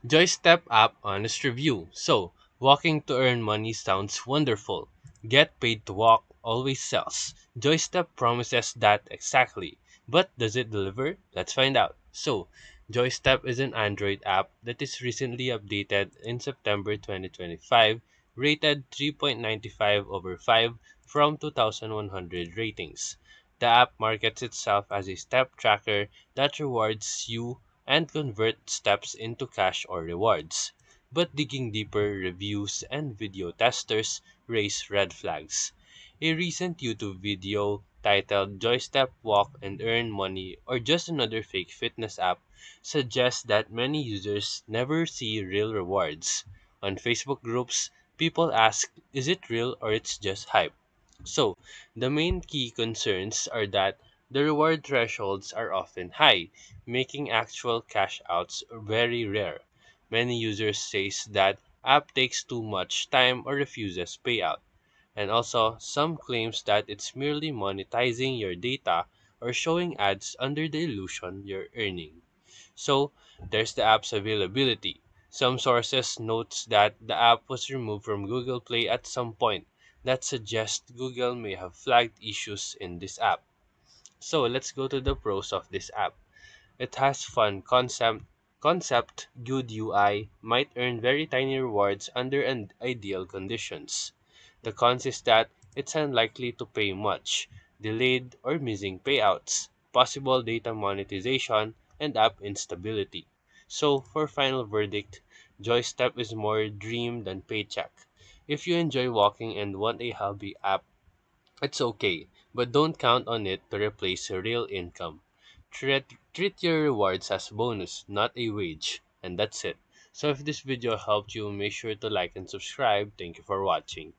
JoyStep app honest review. So, walking to earn money sounds wonderful. Get paid to walk always sells. JoyStep promises that exactly. But does it deliver? Let's find out. So, JoyStep is an Android app that is recently updated in September 2025, rated 3.95 over 5 from 2100 ratings. The app markets itself as a step tracker that rewards you and convert steps into cash or rewards. But digging deeper, reviews and video testers raise red flags. A recent YouTube video titled Joystep Walk and Earn Money or just another fake fitness app suggests that many users never see real rewards. On Facebook groups, people ask, is it real or it's just hype? So, the main key concerns are that the reward thresholds are often high, making actual cash outs very rare. Many users say that app takes too much time or refuses payout. And also, some claims that it's merely monetizing your data or showing ads under the illusion you're earning. So, there's the app's availability. Some sources notes that the app was removed from Google Play at some point. That suggests Google may have flagged issues in this app. So, let's go to the pros of this app. It has fun concept, good UI, might earn very tiny rewards under ideal conditions. The cons is that it's unlikely to pay much, delayed or missing payouts, possible data monetization, and app instability. So, for final verdict, Joystep is more dream than paycheck. If you enjoy walking and want a hobby app, it's okay, but don't count on it to replace your real income. Treat your rewards as bonus, not a wage. And that's it. So if this video helped you, make sure to like and subscribe. Thank you for watching.